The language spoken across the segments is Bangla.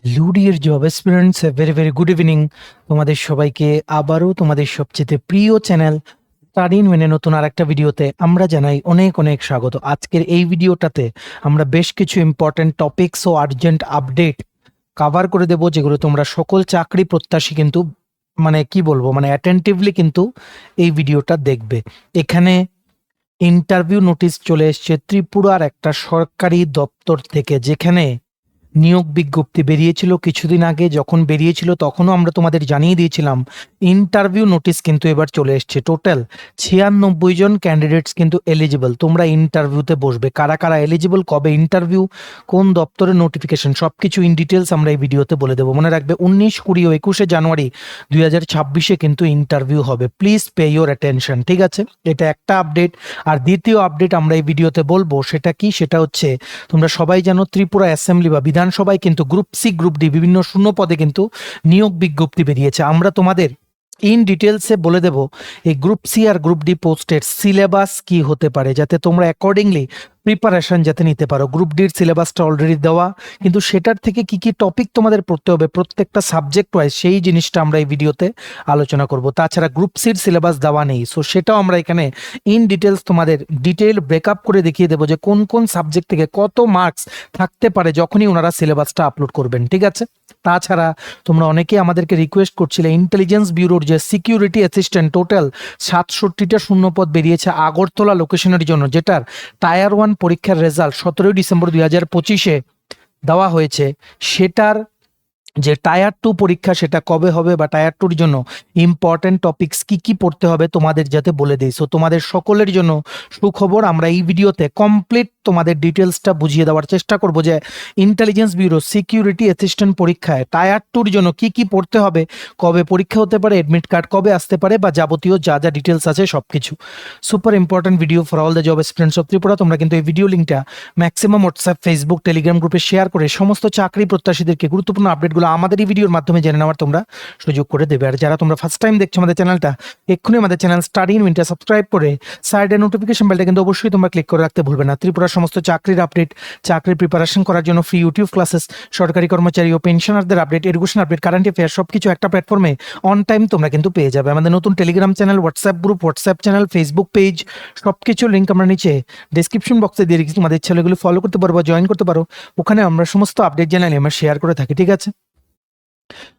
লুডিয়ার job experience very very good evening তোমাদের সবাইকে আবারও তোমাদের সবচেয়ে প্রিয় চ্যানেল স্টাডিন মেনে নতুন আর একটা ভিডিওতে আমরা জানাই অনেক অনেক স্বাগত। আজকের এই ভিডিওটাতে আমরা বেশ কিছু ইম্পর্টেন্ট টপিকস ও আর্জেন্ট আপডেট কভার করে দেব, যেগুলো তোমরা সকল চাকরি প্রত্যাশী কিন্তু কি বলবো অ্যাটেন্টিভলি কিন্তু এই ভিডিওটা দেখবে। এখানে ইন্টারভিউ নোটিশ চলে এসছে ত্রিপুরার একটা সরকারি দপ্তর থেকে, যেখানে নিয়োগ বিজ্ঞপ্তি বেরিয়েছিল কিছুদিন আগে। যখন বেরিয়েছিল তখনও আমরা তোমাদের জানিয়ে দিয়েছিলাম ইন্টারভিউ নোটিশ কিন্তু এবার চলে এসছে। টোটাল 96 জন ক্যান্ডিডেটস কিন্তু এলিজিবল। তোমরা ইন্টারভিউতে বসবে। কারা কারা এলিজিবল, কবে ইন্টারভিউ, কোন দপ্তরের নোটিফিকেশন, সবকিছু ইন ডিটেলস আমরা এই ভিডিওতে বলে দেবো। মনে রাখবে 19, 20 ও 21 জানুয়ারি 2026 কিন্তু ইন্টারভিউ হবে। প্লিজ পে ইউর অ্যাটেনশন, ঠিক আছে? এটা একটা আপডেট। আর দ্বিতীয় আপডেট আমরা এই ভিডিওতে বলবো, সেটা কি? সেটা হচ্ছে, তোমরা সবাই জানো ত্রিপুরা অ্যাসেম্বলি বা বিধানসভায় কিন্তু গ্রুপ সি, গ্রুপ ডি বিভিন্ন শূন্য পদে কিন্তু নিয়োগ বিজ্ঞপ্তি বেরিয়েছে। আমরা তোমাদের ইন ডিটেলসে বলে দেব এই গ্রুপ সি আর গ্রুপ ডি পোস্টের সিলেবাস কি হতে পারে, যাতে তোমরা অ্যাকর্ডিংলি প্রিপারেশন যাতে নিতে পারো। গ্রুপ ডির সিলেবাসটা অলরেডি দেওয়া, কিন্তু সেটার থেকে কি কি টপিক তোমাদের পড়তে হবে প্রত্যেকটা সাবজেক্ট ওয়াইজ, সেই জিনিসটা আমরা এই ভিডিওতে আলোচনা করব। তাছাড়া গ্রুপ সির সিলেবাস দেওয়া নেই, সো সেটাও আমরা এখানে ইন ডিটেলস তোমাদের ডিটেল ব্রেকআপ করে দেখিয়ে দেবো যে কোন কোন সাবজেক্ট থেকে কত মার্কস থাকতে পারে যখনই ওনারা সিলেবাসটা আপলোড করবেন, ঠিক আছে? তাছাড়া তোমরা অনেকেই আমাদেরকে রিকোয়েস্ট করছিলে ইন্টেলিজেন্স ব্যুরোর যে সিকিউরিটি অ্যাসিস্ট্যান্ট, টোটাল 67টা শূন্যপদ বেরিয়েছে আগরতলা লোকেশনের জন্য, যেটার টায়ার 1 পরীক্ষার রেজাল্ট 17 ডিসেম্বর 2025 দেওয়া হয়েছে। সেটার যে টায়ার 2 পরীক্ষা সেটা কবে হবে, বা টায়ার 2-র জন্য ইম্পর্টেন্ট টপিকস কি কি পড়তে হবে তোমাদের যাতে বলে দিই। সো তোমাদের সকলের জন্য সুখবর, আমরা এই ভিডিওতে কমপ্লিট তোমাদের ডিটেলসটা বুঝিয়ে দেওয়ার চেষ্টা করব যে ইন্টেলিজেন্স ব্যুরো সিকিউরিটি অ্যাসিস্ট্যান্ট পরীক্ষায় টায়ার 2-র জন্য কি কি পড়তে হবে, কবে পরীক্ষা হতে পারে, অ্যাডমিট কার্ড কবে আসতে পারে, বা যাবতীয় যা যা ডিটেলস আছে সবকিছু। Super important video for all the job experience of Tripura. তোমরা কিন্তু এই ভিডিও লিঙ্কটা ম্যাক্সিমাম হোয়াটসঅ্যাপ, ফেসবুক, টেলিগ্রাম গ্রুপে শেয়ার করে সমস্ত চাকরি প্রত্যাশীদেরকে গুরুত্বপূর্ণ আপডেটগুলো আমাদের এই ভিডিওর মাধ্যমে জেনে নেওয়ার তোমরা সুযোগ করে দেবে। আর যারা তোমরা ফার্স্ট টাইম দেখছো আমাদের চ্যানেলটা, এক্ষুনি আমাদের channel study in winter subscribe করে সাইডে নোটিফিকেশন বেলটা কিন্তু অবশ্যই তোমরা ক্লিক করে রাখতে ভুলবে না। ত্রিপুরার সমস্ত চাকরির আপডেট, চাকরির প্রিপারেশন করার জন্য ফ্রি ইউটিউব ক্লাসেস, সরকারি কর্মচারী ও পেনশনারদের update, education update, current affair সবকিছু একটা প্ল্যাটফর্মে অন টাইম তোমরা কিন্তু পেয়ে যাবে। আমাদের নতুন Telegram channel, WhatsApp group, WhatsApp channel, Facebook page সবকিছু লিঙ্ক আমরা নিচে ডেসক্রিপশন বক্সে দিয়ে রেখেছি। তোমাদের ইচ্ছা হলে এগুলো ফলো করতে পারো বা জয়েন করতে পারো। ওখানে আমরা সমস্ত আপডেট জানালে আমরা শেয়ার করে থাকি, ঠিক আছে?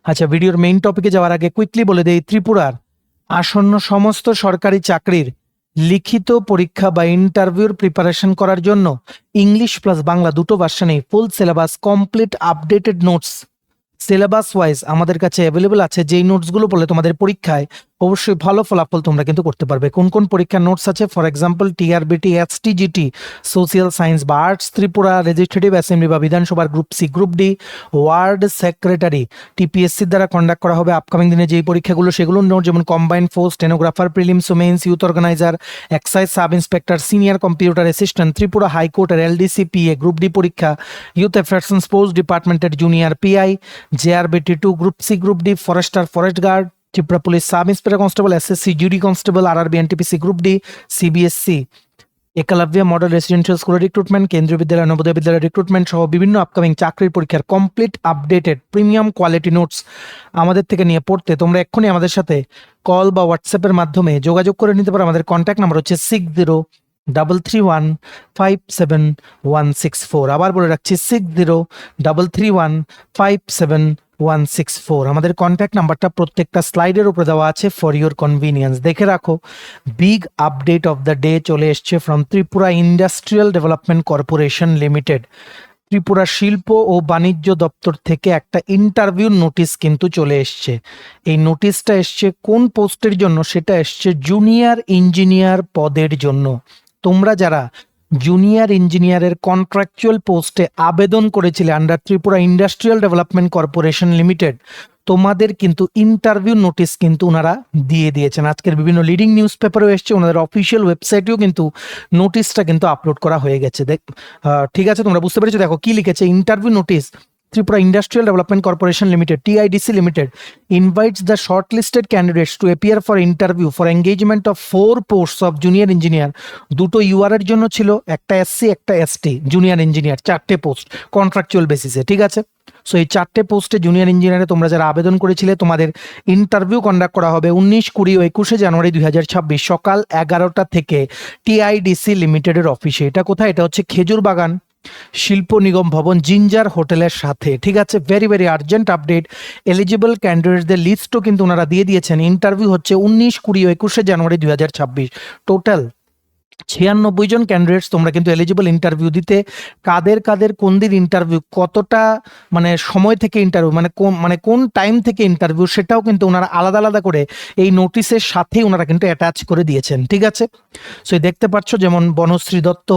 আচ্ছা, ভিডিওর মেইন টপিকে যাওয়ার আগে কুইকলি বলে দেই, ত্রিপুরার আসন্ন সমস্ত সরকারি চাকরির লিখিত পরীক্ষা বা ইন্টারভিউর প্রিপারেশন করার জন্য ইংলিশ প্লাস বাংলা দুটো ভার্সনে full syllabus, complete updated notes syllabus wise আমাদের কাছে অ্যাভেলেবল আছে। যেই নোটসগুলো পড়লে তোমাদের পরীক্ষায় অবশ্যই ভালো ফলাফল তোমরা কিন্তু করতে পারবে। কোন কোন পরীক্ষার নোটস আছে? For example TRBT, STGT, social science বা আর্টস, ত্রিপুরা লেজিসলেটিভ অ্যাসেম্বলি বা বিধানসভার group C, group D, ward secretary, টিপিএসসির দ্বারা কন্ডাক্ট করা হবে আপকামিং দিনে যেই পরীক্ষাগুলো, সেগুলোর নোট যেমন combined force, stenographer, prelims, mains, youth organiser, excise sub inspector, senior computer assistant, Tripura হাইকোর্টের এলডিসিপিএ, গ্রুপ ডি পরীক্ষা, ইউথ অ্যাফেয়ার্স অ্যান্ড স্পোর্টস ডিপার্টমেন্টের junior PI, JRBT 2, group C, group D, forester, forest guard, Tripura police sub inspector constable, SSC GD constable, RRB, NTPC, group D, CBSC, Eklavya model residential school recruitment, Kendriya Vidyalaya, Navodaya বিদ্যালয় রিক্রুটমেন্ট সহ বিভিন্ন আপকামিং চাকরির পরীক্ষার complete updated premium quality notes আমাদের থেকে নিয়ে পড়তে তোমরা এক্ষুনি আমাদের সাথে কল বা হোয়াটসঅ্যাপের মাধ্যমে যোগাযোগ করে নিতে পারো। আমাদের কন্ট্যাক্ট নাম্বার হচ্ছে 6033157164। আবার বলে রাখছি 6033157164। আমাদের কন্ট্যাক্ট নাম্বারটা প্রত্যেকটা স্লাইডের উপরে দেওয়া আছে ফর ইউর কনভিনিয়েন্স। দেখে রাখো, big update of the day চলে এসছে from Tripura industrial development corporation limited. Tripura শিল্প ও বাণিজ্য দপ্তর থেকে একটা ইন্টারভিউ নোটিশ কিন্তু চলে এসছে। এই নোটিশটা এসছে কোন পোস্টের জন্য? সেটা এসছে জুনিয়র ইঞ্জিনিয়ার পদের জন্য। তোমরা যারা জুনিয়র ইঞ্জিনিয়ারের কন্ট্রাকচুয়াল পোস্টে আবেদন করেছিলে under Tripura industrial development corporation limited, তোমাদের কিন্তু ইন্টারভিউ নোটিশ কিন্তু ওনারা দিয়ে দিয়েছেন। আজকের বিভিন্ন লিডিং নিউজ পেপারেও এসছে, ওনাদের অফিসিয়াল ওয়েবসাইটেও কিন্তু নোটিশটা কিন্তু আপলোড করা হয়ে গেছে। ঠিক আছে, তোমরা বুঝতে পেরেছো? দেখো কি লিখেছে, interview notice Tripura Industrial Development Corporation Limited, TIDC Limited, invites the shortlisted candidates to appear for interview for engagement of 4 posts of junior engineer. দুটো ইউআর এর জন্য ছিল, একটা এসসি একটা এসটি জুনিয়র ইঞ্জিনিয়ার, 4টে পোস্ট কন্ট্রাকচুয়াল বেসিসে, ঠিক আছে। সো এই 4টে পোস্টে জুনিয়র ইঞ্জিনিয়ারে তোমরা যারা আবেদন করেছিলে তোমাদের ইন্টারভিউ কন্ডাক্ট করা হবে 19, 20 ও 21 জানুয়ারি 2026 সকাল 11টা থেকে টিআইডিসি লিমিটেডের অফিসে। এটা কোথায়? এটা হচ্ছে খেজুর বাগান শিল্প নিগম ভবন জিঞ্জার হোটেলের সাথে, ঠিক আছে। Very very urgent update, eligible ক্যান্ডিডেটসদের লিস্টও কিন্তু ওনারা দিয়ে দিয়েছেন। ইন্টারভিউ হচ্ছে 19, 20 ও 21 জানুয়ারি 2026। টোটাল 96 জন ক্যান্ডিডেটস তোমরা কিন্তু এলিজিবল ইন্টারভিউ দিতে। কাদের কাদের কোন দিন ইন্টারভিউ, কতটা মানে সময় থেকে ইন্টারভিউ, মানে কোন টাইম থেকে ইন্টারভিউ, সেটাও কিন্তু ওনারা আলাদা আলাদা করে এই নোটিশের সাথেই ওনারা কিন্তু অ্যাটাচ করে দিয়েছেন, ঠিক আছে। সো দেখতে পাচ্ছ যেমন বনশ্রী দত্ত,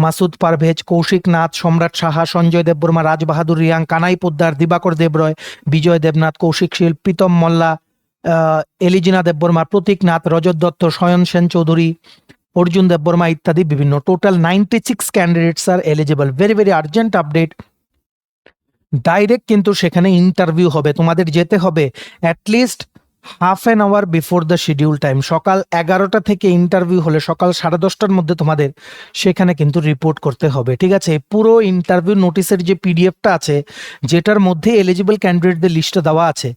মাসুদ পারভেজ, কৌশিক নাথ, সম্রাট সাহা, সঞ্জয় দেববর্মা, রাজ বাহাদুর রিয়াং, কানাই পোদ্দার, দিবাকর দেবরয়, বিজয় দেবনাথ, কৌশিক শীল, প্রীতম মল্লা, এলিজিনা দেববর্মা, প্রতীক নাথ, রজত দত্ত, শয়ন সেন চৌধুরী, অর্জুন দেববর্মা ইত্যাদি বিভিন্ন। Total 96 candidates are eligible. Very very urgent update, direct কিন্তু সেখানে ইন্টারভিউ হবে। তোমাদের যেতে হবে at least half an hour before the schedule time. সকাল 11টা থেকে ইন্টারভিউ হলে সকাল 10:30টার মধ্যে তোমাদের সেখানে কিন্তু রিপোর্ট করতে হবে, ঠিক আছে। পুরো ইন্টারভিউ নোটিসের যে পিডিএফটা আছে, যেটার মধ্যে এলিজিবল ক্যান্ডিডেটদের লিস্টটা দেওয়া আছে,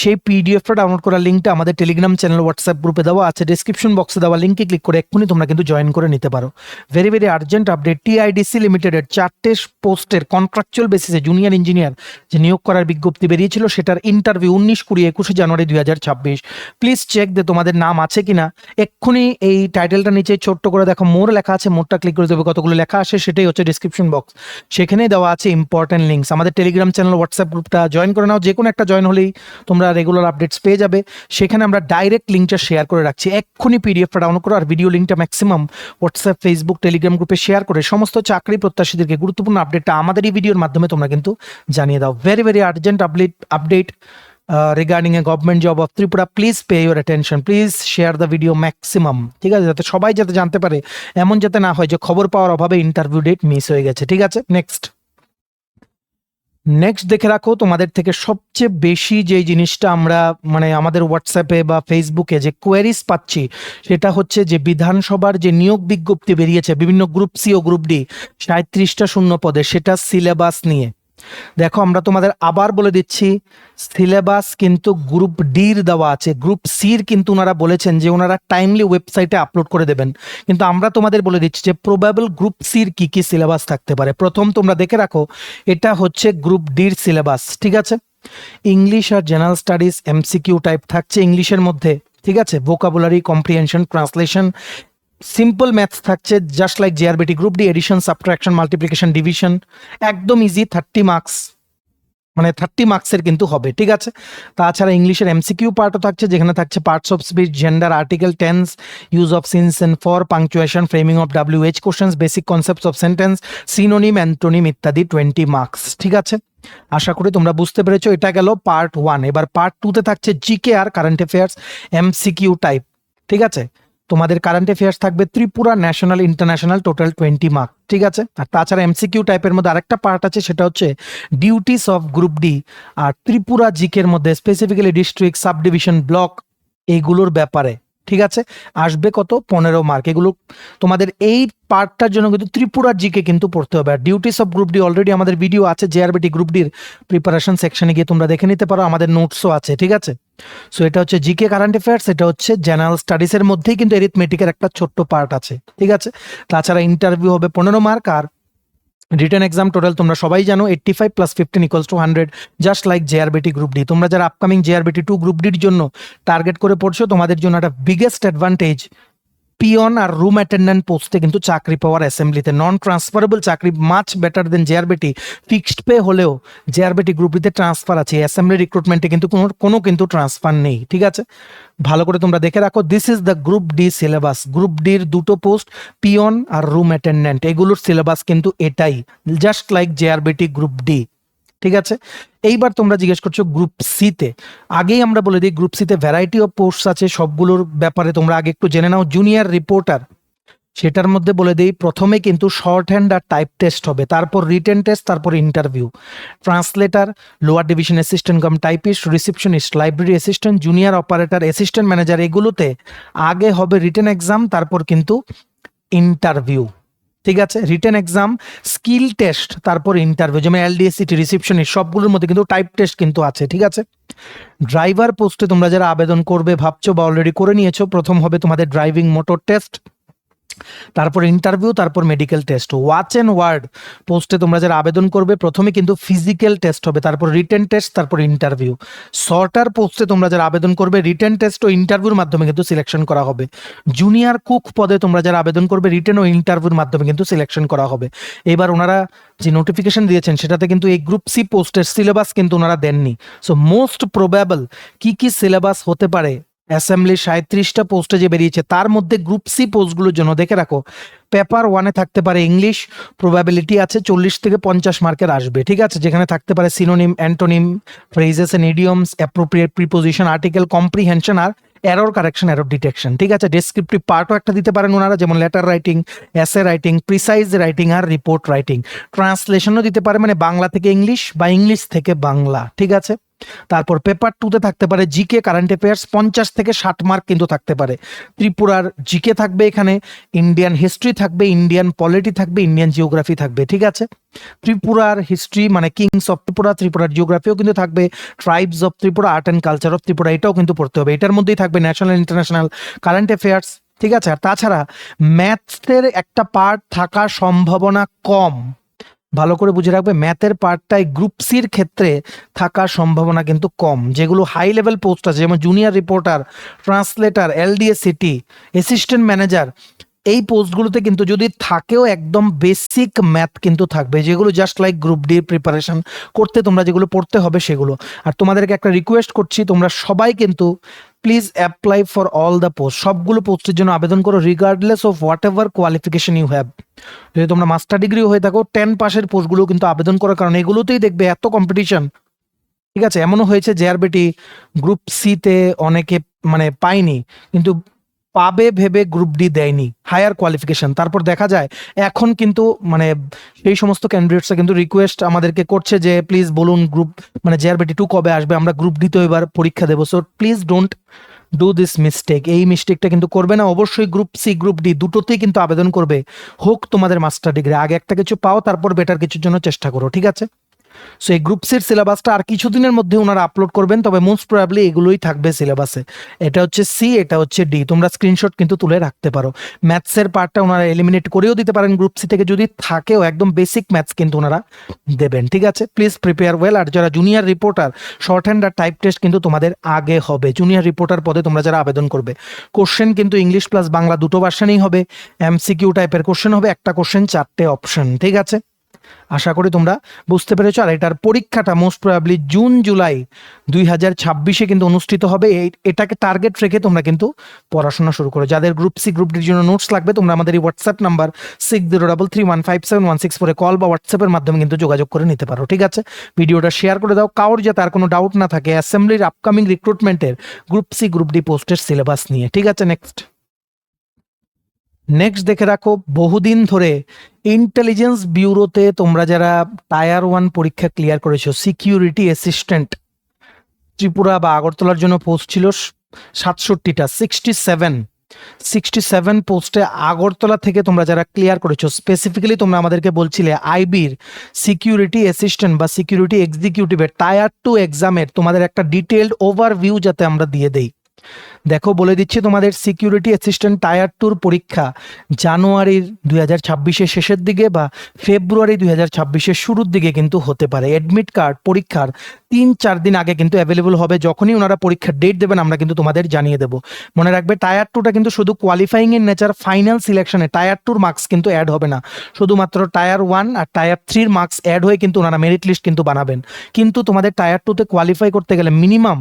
সেই পিডিএফটা ডাউনলোড করার লিঙ্কটা আমাদের টেলিগ্রাম চ্যানেল হোয়াটসঅ্যাপ গ্রুপে দেওয়া আছে। ডেসক্রিপশন বক্সে দেওয়া লিঙ্কে ক্লিক করে এক্ষুনি তোমরা কিন্তু জয়েন করে নিতে পারো। Very very urgent update, TIDC লিমিটেডের 4টে পোস্টের কন্ট্রাকচুয়াল বেসিসে জুনিয়র ইঞ্জিনিয়ার যে নিয়োগ করার বিজ্ঞপ্তি বেরিয়েছিল, সেটার ইন্টারভিউ 19, 20, 21 জানুয়ারি 2026। প্লিজ চেক দে তোমাদের নাম আছে কিনা। এক্ষুনি এই টাইটেলটা নিচে ছোট্ট করে দেখো মোর লেখা আছে, মোরটা ক্লিক করে দেবে, কতগুলো লেখা আসে সেটাই হচ্ছে ডিসক্রিপশন বক্স। সেখানেই দেওয়া আছে ইম্পর্টেন্ট লিঙ্কস। আমাদের টেলিগ্রাম চ্যানেল হোয়াটসঅ্যাপ গ্রুপটা জয়েন করে নাও, যে কোনো একটা জয়েন হলেই তোমরা রেগুলার আপডেটস পেয়ে যাবে। সেখানে আমরা ডাইরেক্ট লিঙ্কটা শেয়ার করে রাখছি, এক্ষুনি পিডিএফটা ডাউনলোড করো আর ভিডিও লিঙ্কটা ম্যাক্সিমাম হোয়াটসঅ্যাপ, ফেসবুক, টেলিগ্রাম গ্রুপে শেয়ার করে সমস্ত চাকরি প্রত্যাশীদেরকে গুরুত্বপূর্ণ আপডেটটা আমাদের এই ভিডিওর মাধ্যমে তোমরা কিন্তু জানিয়ে দাও। Very very urgent update regarding a government job of Tripura. Please pay your attention, please share the video maximum, ঠিক আছে, যাতে সবাই যাতে জানতে পারে, এমন যাতে না হয় যে খবর পাওয়ার অভাবে ইন্টারভিউ ডেট মিস হয়ে গেছে, ঠিক আছে। নেক্সট দেখে রাখো, তোমাদের থেকে সবচেয়ে বেশি যে জিনিসটা আমরা মানে আমাদের হোয়াটসঅ্যাপে বা ফেসবুকে যে কোয়েরিজ পাচ্ছি, সেটা হচ্ছে যে বিধানসভার যে নিয়োগ বিজ্ঞপ্তি বেরিয়েছে বিভিন্ন গ্রুপ সি ও গ্রুপ ডি 37টা শূন্য পদে, সেটা সিলেবাস নিয়ে। দেখো আমরা তোমাদের আবার বলে দিচ্ছি, সিলেবাস কিন্তু গ্রুপ ডির দেওয়া আছে, গ্রুপ সির কিন্তু ওনারা বলেছেন যে ওনারা টাইমলি ওয়েবসাইটে আপলোড করে দেবেন, কিন্তু আমরা তোমাদের বলে দিচ্ছি যে প্রবাবল গ্রুপ সির কি কি সিলেবাস থাকতে পারে। প্রথম তোমরা দেখে রাখো, এটা হচ্ছে গ্রুপ ডির সিলেবাস, ঠিক আছে। ইংলিশ আর জেনারেল স্টাডিজ এমসিকিউ টাইপ থাকছে ইংলিশের মধ্যে, ঠিক আছে। Vocabulary, comprehension, translation, simple maths থাকছে just like GRBT group D, addition, subtraction, multiplication, division, একদম ইজি, 30 মার্কস, মানে 30 মার্কসের কিন্তু হবে, ঠিক আছে। তাছাড়া ইংলিশের এমসিকিউ পার্টও থাকছে, যেখানে থাকছে parts of speech, gender, article, tense, use of since and for, punctuation, framing of WH questions, basic concepts of sentence, synonym, antonym ইত্যাদি 20 মার্কস, ঠিক আছে। আশা করি তোমরা বুঝতে পেরেছো। এটা গেল পার্ট 1। এবার পার্ট 2তে থাকছে জিকে আর কারেন্ট অ্যাফেয়ার্স এমসিকিউ টাইপ, ঠিক আছে। তোমাদের কারেন্ট অ্যাফেয়ার্স থাকবে Tripura, national, international, total 20 mark, ঠিক আছে। আর তাছাড়া এমসিকিউ টাইপের মধ্যে আরেকটা পার্ট আছে, সেটা হচ্ছে ডিউটিস অফ গ্রুপ ডি আর ত্রিপুরা জিকের মধ্যে specifically district, sub division, block এইগুলোর ব্যাপারে, ঠিক আছে। আসবে কত? 15 মার্ক। এগুলো তোমাদের এই পার্টটার জন্য কিন্তু ত্রিপুরা জিকে কিন্তু পড়তে হবে। আর duties of group D already আমাদের ভিডিও আছে জেআরবিটি গ্রুপ ডির প্রিপারেশন সেকশনে গিয়ে তোমরা দেখে নিতে পারো, আমাদের নোটসও আছে, ঠিক আছে। সো এটা হচ্ছে জিকে কারেন্ট অ্যাফেয়ার্স, এটা হচ্ছে জেনারেল স্টাডিজের মধ্যেই কিন্তু এরিথমেটিকের একটা ছোট্ট পার্ট আছে, ঠিক আছে। তাছাড়া ইন্টারভিউ হবে 15 mark, are written exam total তোমরা সবাই জানো 85 + 15 = 100, just like JRBT group D. তোমরা যারা আপকামিং জেআরবিটি 2 গ্রুপ ডির জন্য টার্গেট করে পড়ছো, তোমাদের জন্য একটা বিগেস্ট অ্যাডভান্টেজ, পিয়ন আর রুম অ্যাটেন্ডেন্ট পোস্টে কিন্তু চাকরি পাওয়ার অ্যাসেম্বলিতে, নন ট্রান্সফারেবল চাকরি, মাচ বেটার দেন জেআরবিটি। ফিক্সড পে হলেও জেআরবিটি গ্রুপ ডিতে ট্রান্সফার আছে, অ্যাসেম্বলি রিক্রুটমেন্টে কিন্তু কোনো কিন্তু ট্রান্সফার নেই, ঠিক আছে। ভালো করে তোমরা দেখে রাখো, this is the group D syllabus. Group ডির 2টো পোস্ট, পিয়ন আর রুম অ্যাটেন্ডেন্ট, এগুলোর সিলেবাস কিন্তু এটাই, just like JRBT group D, ঠিক আছে। এইবার তোমরা জিজ্ঞেস করছো গ্রুপ সিতে। আগেই আমরা বলে দিই, গ্রুপ সিতে ভ্যারাইটি অফ পোস্ট আছে, সবগুলোর ব্যাপারে তোমরা আগে একটু জেনে নাও। জুনিয়র রিপোর্টার সেটার মধ্যে বলে দেই, প্রথমে কিন্তু শর্ট হ্যান্ড আর টাইপ টেস্ট হবে, তারপর রিটেন টেস্ট, তারপর interview. Translator, lower division assistant cum typist, receptionist, library assistant, junior operator, assistant manager, এগুলোতে আগে হবে রিটেন এক্সাম, তারপর কিন্তু ইন্টারভিউ। ঠিক আছে, রিটেন এক্সাম, স্কিল টেস্ট, তারপর ইন্টারভিউ। যেমন এলডিএসিটি, রিসেপশনিস্ট, সবগুলোর মধ্যে কিন্তু টাইপ টেস্ট কিন্তু আছে। ঠিক আছে, ড্রাইভার পোস্টে তোমরা যারা আবেদন করবে ভাবছো বা অলরেডি করে নিয়েছো, প্রথম হবে তোমাদের ড্রাইভিং মোটর টেস্ট, তারপর ইন্টারভিউ, তারপর medical test. Watch and ward পোস্টে তোমরা যারা আবেদন করবে প্রথমে কিন্তু ফিজিক্যাল টেস্ট হবে, তারপর রিটেন টেস্ট, তারপর ইন্টারভিউ। সর্টার পোস্টে তোমরা যারা আবেদন করবে রিটেন টেস্ট ও ইন্টারভিউর মাধ্যমে কিন্তু সিলেকশন করা হবে। জুনিয়র কুক পদে তোমরা যারা আবেদন করবে রিটেন ও ইন্টারভিউর মাধ্যমে কিন্তু সিলেকশন করা হবে। এবার ওনারা যে নোটিফিকেশন দিয়েছেন সেটাতে কিন্তু এই গ্রুপ সি পোস্টের সিলেবাস কিন্তু ওনারা দেননি। সো মোস্ট প্রবাবল কি কি সিলেবাস হতে পারে, অ্যাসেম্বলি 37টা পোস্টে যে বেরিয়েছে তার মধ্যে গ্রুপ সি পোস্টগুলোর জন্য দেখে রাখো। পেপার ওয়ানে থাকতে পারে ইংলিশ, প্রবাবিলিটি আছে 40 থেকে 50 মার্কের আসবে। ঠিক আছে, যেখানে থাকতে পারে synonym, antonym, phrases and idioms, appropriate preposition, article, comprehension আর এরর কারেকশন, এরর ডিটেকশন। ঠিক আছে, ডেসক্রিপটিভ পার্টও একটা দিতে পারেন ওনারা, যেমন letter writing, essay writing, precise writing আর রিপোর্ট রাইটিং। ট্রান্সলেশনও দিতে পারে, মানে বাংলা থেকে ইংলিশ বা ইংলিশ থেকে বাংলা। ঠিক আছে, তারপর পেপার টুতে থাকতে পারে জিকে, কারেন্ট অ্যাফেয়ার্স, 50 থেকে 60 মার্ক কিন্তু থাকতে পারে। ত্রিপুরার জিকে থাকবে এখানে, ইন্ডিয়ান হিস্ট্রি থাকবে, ইন্ডিয়ান পলিটি থাকবে, ইন্ডিয়ান জিওগ্রাফি থাকবে। ঠিক আছে, ত্রিপুরার হিস্ট্রি মানে কিংস অফ ত্রিপুরা, ত্রিপুরার জিওগ্রাফিও কিন্তু থাকবে, tribes of Tripura, art and culture of Tripura, এটাও কিন্তু পড়তে হবে। এটার মধ্যেই থাকবে ন্যাশনাল ইন্টারন্যাশনাল কারেন্ট অ্যাফেয়ার্স। ঠিক আছে, আর তাছাড়া ম্যাথসের একটা পার্ট থাকার সম্ভাবনা কম, ভালো করে বুঝে রাখবে। ম্যাথের পার্টটাই গ্রুপ সির ক্ষেত্রে থাকার সম্ভাবনা কিন্তু কম। যেগুলো হাই লেভেল পোস্ট আছে যেমন junior reporter, translator, LDACT, assistant manager, এই পোস্টগুলোতে কিন্তু যদি থাকেও একদম বেসিক ম্যাথ কিন্তু থাকবে, যেগুলো just like group D preparation করতে তোমরা যেগুলো পড়তে হবে সেগুলো। আর তোমাদেরকে একটা রিকোয়েস্ট করছি, তোমরা সবাই কিন্তু please apply for all the post, সবগুলো পোস্টের জন্য আবেদন করো regardless of what qualification you have. যদি তোমরা মাস্টার ডিগ্রি হয়ে থাকো 10 পাসের পোস্টগুলো কিন্তু আবেদন করার কারণ এগুলোতেই দেখবে এত কম্পিটিশন। ঠিক আছে, এমনও হয়েছে জেআরবিটি গ্রুপ সিতে অনেকে মানে পায়নি, কিন্তু পাবে ভেবে গ্রুপ ডি দেয়নি, হায়ার কোয়ালিফিকেশন। তারপর দেখা যায় এখন কিন্তু মানে সেই সমস্ত ক্যান্ডিডেটসরা কিন্তু রিকোয়েস্ট আমাদেরকে করছে যে প্লিজ বলুন গ্রুপ মানে জেআরবিটি 2 কবে আসবে, আমরা গ্রুপ ডি তো এবার পরীক্ষা দেবো। So please don't do this mistake, এই মিস্টেকটা কিন্তু করবে না। অবশ্যই গ্রুপ সি গ্রুপ ডি দুটোতেই কিন্তু আবেদন করবে, হোক তোমাদের মাস্টার ডিগ্রি। আগে একটা কিছু পাও, তারপর বেটার কিছুর জন্য চেষ্টা করো। ঠিক আছে, সো এই গ্রুপ সির সিলেবাসটা আর কিছুদিনের মধ্যে ওনারা আপলোড করবেন, তবে মোস্ট প্রবাবলি এগুলোই থাকবে সিলেবাসে। এটা হচ্ছে সি, এটা হচ্ছে ডি, তোমরা স্ক্রিনশট কিন্তু তুলে রাখতে পারো। ম্যাথসের পার্টটা ওনারা এলিমিনেট করেও দিতে পারেন গ্রুপ সি থেকে, যদি থাকেও একদম বেসিক ম্যাথস কিন্তু ওনারা দেবেন। ঠিক আছে, প্লিজ প্রিপেয়ার ওয়েল। আর যারা জুনিয়র রিপোর্টার, শর্ট হ্যান্ড আর টাইপ টেস্ট কিন্তু তোমাদের আগে হবে। জুনিয়র রিপোর্টার পদে তোমরা যারা আবেদন করবে, কোশ্চেন কিন্তু ইংলিশ প্লাস বাংলা দুটো ভার্সনেই হবে। এমসিকিউ টাইপের কোশ্চেন হবে, একটা কোশ্চেন 4টে অপশন। ঠিক আছে, আশা করি তোমরা বুঝতে পেরেছো। আর এটার পরীক্ষাটা মোস্ট প্রবাবলি জুন জুলাই 2026 কিন্তু অনুষ্ঠিত হবে। এটাকে টার্গেট রেখে তোমরা কিন্তু পড়াশোনা শুরু করো। যাদের গ্রুপ সি গ্রুপ ডির জন্য নোটস লাগবে, তোমরা আমাদের এই হোয়াটসঅ্যাপ নাম্বার 6033157164 কল বা হোয়াটসঅ্যাপের মাধ্যমে কিন্তু যোগাযোগ করে নিতে পারো। ঠিক আছে, ভিডিওটা শেয়ার করে দাও কারোর যাতে আর কোনো ডাউট না থাকে অ্যাসেম্বলির আপকামিং রিক্রুটমেন্টের গ্রুপ সি গ্রুপ ডি পোস্টের সিলেবাস নিয়ে। ঠিক আছে, নেক্সট দেখে রাখো, বহুদিন ধরে ইন্টেলিজেন্স ব্যুরোতে তোমরা যারা টায়ার 1 পরীক্ষা ক্লিয়ার করেছো, সিকিউরিটি অ্যাসিস্ট্যান্ট ত্রিপুরা বা আগরতলার জন্য পোস্ট ছিল 67টা, 67 পোস্টে আগরতলা থেকে তোমরা যারা ক্লিয়ার করেছো, স্পেসিফিক্যালি তোমরা আমাদেরকে বলছিলে আইবির সিকিউরিটি অ্যাসিস্ট্যান্ট বা সিকিউরিটি এক্সিকিউটিভের টায়ার 2 এক্সামের তোমাদের একটা ডিটেইলড ওভারভিউ যাতে আমরা দিয়ে দেই। দেখো বলে দিচ্ছি, তোমাদের সিকিউরিটি অ্যাসিস্ট্যান্ট টায়ার 2 পরীক্ষা জানুয়ারির 2026-এর শেষের দিকে বা ফেব্রুয়ারি 2026-এর শুরুর দিকে কিন্তু হতে পারে। অ্যাডমিট কার্ড পরীক্ষার 3-4 দিন আগে কিন্তু অ্যাভেলেবল হবে। যখনই ওনারা পরীক্ষার ডেট দেবেন আমরা কিন্তু তোমাদের জানিয়ে দেবো। মনে রাখবে টায়ার 2টা কিন্তু শুধু কোয়ালিফাইং এর নেচার, ফাইনাল সিলেকশনে টায়ার 2 মার্কস কিন্তু অ্যাড হবে না, শুধুমাত্র টায়ার 1 আর টায়ার 3 মার্কস অ্যাড হয়ে কিন্তু ওনারা মেরিট লিস্ট কিন্তু বানাবেন। কিন্তু তোমাদের টায়ার 2তে কোয়ালিফাই করতে গেলে মিনিমাম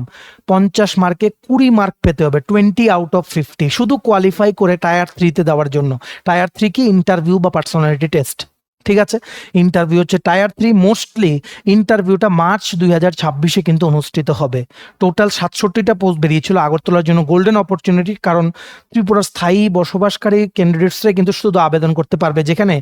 50 মার্কে 20 মার্ক পেতে হবে, 20 আউট অফ 50, শুধু কোয়ালিফাই করে টায়ার 3তে দেওয়ার জন্য। টায়ার 3 কি ইন্টারভিউ বা পার্সোনালিটি টেস্ট। ঠিক আছে। ইন্টারভিউ হচ্ছে টায়ার 3, মোস্টলি ইন্টারভিউটা মার্চ 2026 কিন্তু অনুষ্ঠিত হবে। টোটাল 67টা পোস্ট বেরিয়েছিল আগরতলার জন্য, গোল্ডেন অপরচুনিটি, কারণ ত্রিপুরার স্থায়ী বসবাসকারী ক্যান্ডিডেটসরাই কিন্তু শুধু আবেদন করতে পারবে, যেখানে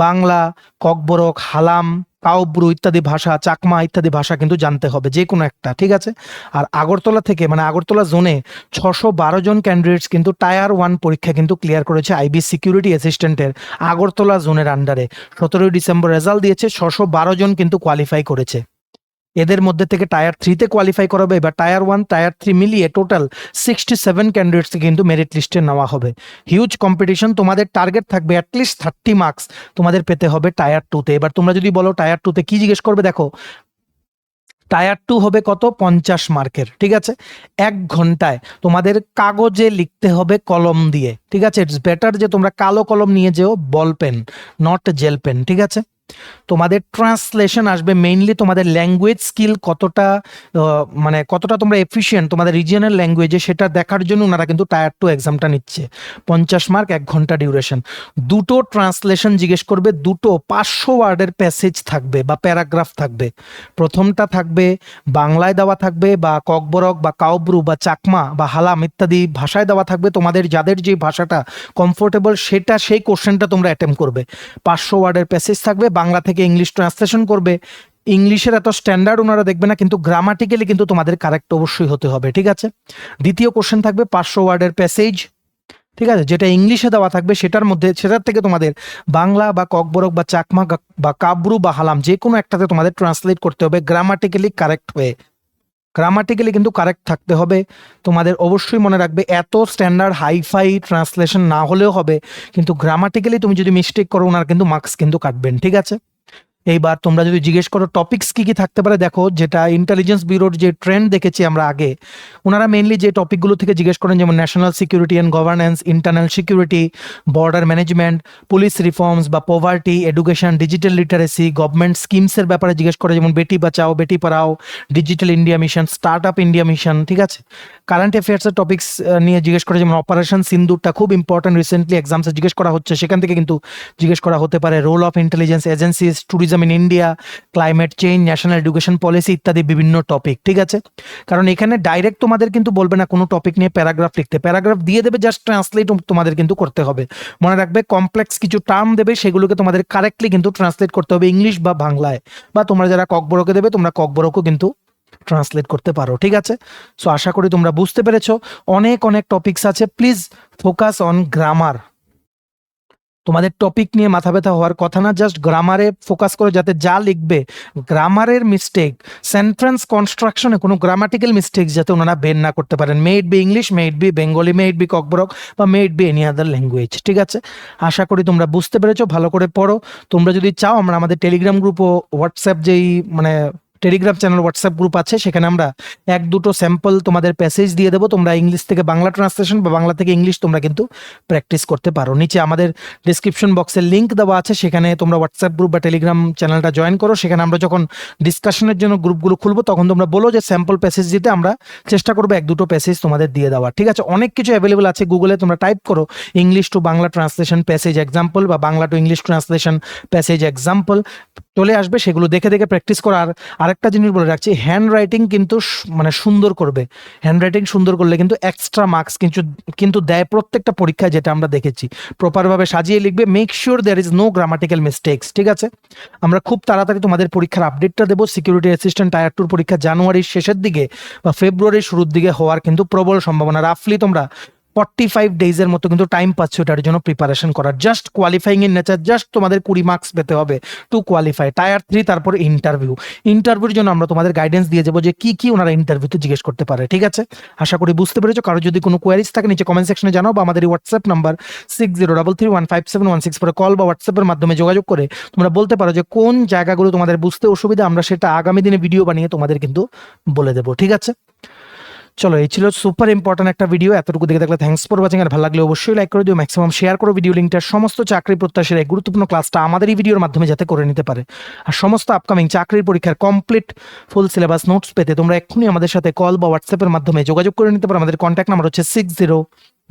বাংলা, ককবরক, হালাম, কাউব্রু ইত্যাদি ভাষা, চাকমা ইত্যাদি ভাষা কিন্তু জানতে হবে, যে কোনো একটা। ঠিক আছে। আর আগরতলা থেকে মানে আগরতলা জোনে 612 জন ক্যান্ডিডেটস কিন্তু টায়ার 1 পরীক্ষা কিন্তু ক্লিয়ার করেছে আইবি সিকিউরিটি অ্যাসিস্ট্যান্টের আগরতলা জোনের আন্ডারে। 17ই ডিসেম্বর রেজাল্ট দিয়েছে, 612 জন কিন্তু কোয়ালিফাই করেছে। এদের মধ্যে থেকে টায়ার 3-তে কোয়ালিফাই করাবে, বা টায়ার 1 টায়ার 3 মিলিয়ে টোটাল 67 ক্যান্ডিডেটস কিন্তু মেরিট লিস্টে নেওয়া হবে। Huge competition. তোমাদের টার্গেট থাকবে অ্যাটলিস্ট 30 মার্কস তোমাদের পেতে হবে টায়ার 2-তে। এবার তোমরা যদি বলো টায়ার 2-তে কি জিজ্ঞেস করবে, দেখো টায়ার 2 হবে কত, 50 মার্কের। ঠিক আছে। 1 ঘন্টায় তোমাদের কাগজে লিখতে হবে কলম দিয়ে। ঠিক আছে। ইটস বেটার যে তোমরা কালো কলম নিয়ে যেও, ball pen, not gel pen. ঠিক আছে। তোমাদের ট্রান্সলেশন আসবে মেইনলি, তোমাদের ল্যাঙ্গুয়েজ স্কিল কতটা মানে কতটা তোমরা এফিশিয়েন্ট তোমাদের রিজিয়নাল ল্যাঙ্গুয়েজে, সেটা দেখার জন্য ওনারা কিন্তু টায়ার 2 এক্সামটা নিচ্ছে। 50 মার্ক, 1 ঘন্টা ডিউরেশন। দুটো ট্রান্সলেশন জিজ্ঞেস করবে, দুটো 500 ওয়ার্ডের প্যাসেজ থাকবে বা প্যারাগ্রাফ থাকবে। প্রথমটা থাকবে বাংলায় দেওয়া থাকবে, বা ককবরক বা কাউব্রু বা চাকমা বা হালাম ইত্যাদি ভাষায় দেওয়া থাকবে। তোমাদের যাদের যে ভাষাটা কমফোর্টেবল সেটা, সেই কোশ্চেনটা তোমরা অ্যাটেম্প করবে। 500 ওয়ার্ডের প্যাসেজ থাকবে, বাংলা থেকে ইংলিশ ট্রান্সলেশন করবে। ইংলিশের এত স্ট্যান্ডার্ড ওনারা দেখবে না, কিন্তু গ্রামাটিক্যালি কিন্তু তোমাদের কারেক্ট অবশ্যই হতে হবে। ঠিক আছে। দ্বিতীয় কোশ্চেন থাকবে 500 ওয়ার্ডের প্যাসেজ। ঠিক আছে। যেটা ইংলিশে দেওয়া থাকবে সেটার থেকে তোমাদের বাংলা বা ককবরক বা চাকমা বা কাবরু বা হালাম যে কোনো একটাতে তোমাদের ট্রান্সলেট করতে হবে গ্রামাটিক্যালি কারেক্ট হয়ে। গ্রামাটিক্যালি কিন্তু কারেক্ট থাকতে হবে। তোমাদের অবশ্যই মনে রাখবে, এত স্ট্যান্ডার্ড হাইফাই ট্রান্সলেশন না হলেও হবে, কিন্তু গ্রামাটিক্যালি তুমি যদি মিস্টেক করো ওনার কিন্তু মার্কস কিন্তু কাটবেন। ঠিক আছে। এইবার তোমরা যদি জিজ্ঞেস করো টপিকস কি কি থাকতে পারে, দেখো যেটা ইন্টেলিজেন্স ব্যুরোর যে ট্রেন্ড দেখেছি আমরা আগে, ওনারা মেইনলি যে টপিকগুলো থেকে জিজ্ঞেস করেন, যেমন national security and governance, internal security, border management, police reforms বা poverty, education, digital literacy, government স্কিমসের ব্যাপারে জিজ্ঞেস করে, যেমন Beti Bachao, Beti Padhao, digital India mission, start up India mission. ঠিক আছে। কারেন্ট অ্যাফেয়ার্সের টপিকস নিয়ে জিজ্ঞেস করে, যেমন অপারেশন সিন্দুরটা খুব ইম্পর্টেন্ট, রিসেন্টলি এক্সামসে জিজ্ঞেস করা হচ্ছে, সেখান থেকে কিন্তু জিজ্ঞেস করা হতে পারে। Role of intelligence agencies, tourism in India, climate change, national education policy ইত্যাদি বিভিন্ন টপিক। ঠিক আছে। কারণ এখানে ডাইরেক্ট তোমাদের কিন্তু বলবে না কোনো টপিক নিয়ে প্যারাগ্রাফ লিখতে, প্যারাগ্রাফ দিয়ে দেবে, জাস্ট ট্রান্সলেট তোমাদের কিন্তু করতে হবে। মনে রাখবে কমপ্লেক্স কিছু টার্ম দেবে, সেগুলোকে তোমাদের কারেক্টলি কিন্তু ট্রান্সলেট করতে হবে ইংলিশ বা বাংলায়, বা তোমরা যারা ককবরকে দেবে তোমরা ককবরকও কিন্তু ট্রান্সলেট করতে পারো। ঠিক আছে। সো আশা করি তোমরা বুঝতে পেরেছো। অনেক অনেক টপিকস আছে, প্লিজ ফোকাস অন গ্রামার। তোমাদের টপিক নিয়ে মাথা ব্যথা হওয়ার কথা না, জাস্ট গ্রামারে ফোকাস করে, যাতে যা লিখবে গ্রামারের মিস্টেক, সেন্টেন্স কনস্ট্রাকশনে কোনো গ্রামাটিক্যাল মিস্টেক যাতে ওনারা বের না করতে পারেন। May it be English, may it be Bengali, may it be Kokborok, বা may it be any other language. ঠিক আছে। আশা করি তোমরা বুঝতে পেরেছো। ভালো করে পড়ো। তোমরা যদি চাও, আমরা আমাদের টেলিগ্রাম গ্রুপ ও হোয়াটসঅ্যাপ যেই মানে টেলিগ্রাম চ্যানেল হোয়াটসঅ্যাপ গ্রুপ আছে, সেখানে আমরা 1-2 স্যাম্পল তোমাদের প্যাসেজ দিয়ে দেবো। তোমরা ইংলিশ থেকে বাংলা ট্রান্সলেশন বা বাংলা থেকে ইংলিশ তোমরা কিন্তু প্র্যাকটিস করতে পারো। নিচে আমাদের ডিসক্রিপশন বক্সে লিঙ্ক দেওয়া আছে, সেখানে তোমরা হোয়াটসঅ্যাপ গ্রুপ বা টেলিগ্রাম চ্যানেলটা জয়েন করো। সেখানে আমরা যখন ডিসকাশনের জন্য গ্রুপগুলো খুলবো, তখন তোমরা বলো যে স্যাম্পল প্যাসেজ দিতে, আমরা চেষ্টা করবো 1-2 প্যাসেজ তোমাদের দিয়ে দেওয়া। ঠিক আছে। অনেক কিছু অ্যাভেলেবল আছে গুগলে, তোমরা টাইপ করো English to Bangla translation passage example বা Bangla to English translation passage example, চলে আসবে। সেগুলো দেখে দেখে প্র্যাকটিস করো। আর আরেকটা জিনিস বলে রাখছি, হ্যান্ড রাইটিং কিন্তু মানে সুন্দর করবে। হ্যান্ড রাইটিং সুন্দর করলে কিন্তু এক্সট্রা মার্কস কিন্তু দেয় প্রত্যেকটা পরীক্ষায়, যেটা আমরা দেখেছি। প্রপারভাবে সাজিয়ে লিখবে, make sure there is no grammatical mistakes. ঠিক আছে। আমরা খুব তাড়াতাড়ি তোমাদের পরীক্ষার আপডেটটা দেবো। সিকিউরিটি অ্যাসিস্ট্যান্ট টায়ার 2 পরীক্ষা জানুয়ারির শেষের দিকে বা ফেব্রুয়ারির শুরুর দিকে হওয়ার কিন্তু প্রবল সম্ভাবনা। রাফলি তোমরা 45 ডেজের মতো কিন্তু টাইম পাচ্ছ এটার জন্য প্রিপারেশন করার। জাস্ট কোয়ালিফাইং এর নেচার, জাস্ট তোমাদের 20 মার্কস পেতে হবে টু কোয়ালিফাই টায়ার 3। তারপর ইন্টারভিউর জন্য আমরা তোমাদের গাইডেন্স দিয়ে যাবো যে কি কি ওনারা ইন্টারভিউতে জিজ্ঞেস করতে পারে। ঠিক আছে। আশা করি বুঝতে পেরেছো। কারো যদি কোনো কোয়ারিজ থাকে নিচে কমেন্ট সেকশনে জানাও, বা আমাদের হোয়াটসঅ্যাপ নাম্বার 6033157116 পরে কল বা হোয়াটসঅ্যাপের মাধ্যমে যোগাযোগ করে তোমরা বলতে পারো যে কোন জায়গাগুলো তোমাদের বুঝতে অসুবিধা, আমরা সেটা আগামী দিনে ভিডিও বানিয়ে তোমাদের কিন্তু বলে দেবো। ঠিক আছে। চলো, এই ছিল সুপার ইম্পর্টেন্ট একটা ভিডিও। এতটুকু দেখে থাকলে থ্যাঙ্কস ফর ওয়াচিং। আর ভালো লাগলে অবশ্যই লাইক করে দিও, ম্যাক্সিমাম শেয়ার করো ভিডিও লিঙ্কটা, সমস্ত চাকরি প্রত্যাশীর এই গুরুত্বপূর্ণ ক্লাসটা আমাদের এই ভিডিওর মাধ্যমে যাতে করে নিতে পারে। আর সমস্ত আপকামিং চাকরির পরীক্ষার কমপ্লিট ফুল সিলেবাস নোটস পেতে তোমরা এক্ষুনি আমাদের সাথে কল বা হোয়াটসঅ্যাপের মাধ্যমে যোগাযোগ করে নিতে পারো। আমাদের কন্ট্যাক্ট নাম্বার হচ্ছে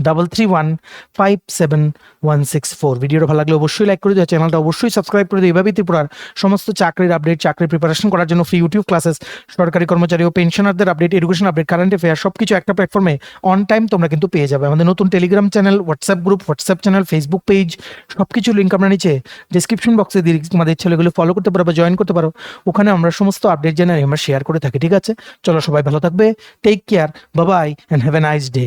331576164। ভিডিওটা ভালো লাগলে অবশ্যই লাইক করে দিও, চ্যানেলটা অবশ্যই সাবস্ক্রাইব করে দিও। এভাবেই ত্রিপুরার সমস্ত চাকরির আপডেট, চাকরির প্রিপারেশন করার জন্য ফ্রি ইউটিউব ক্লাসেস, সরকারি কর্মচারী ও পেনশনারদের update, education update, current affair সবকিছু একটা প্ল্যাটফর্মে অন টাইম তোমরা কিন্তু পেয়ে যাবে। আমাদের নতুন Telegram channel, WhatsApp group, WhatsApp channel, Facebook page সবকিছু লিঙ্ক আমরা নিচে ডিসক্রিপশন বক্সে দিয়ে তোমাদের ছেলেগুলো ফলো করতে পারো বা জয়েন করতে পারো। ওখানে আমরা সমস্ত আপডেট জেনারেলি আমরা শেয়ার করে থাকি। ঠিক আছে, চলো সবাই ভালো থাকবে, take care, bye bye and have a nice day.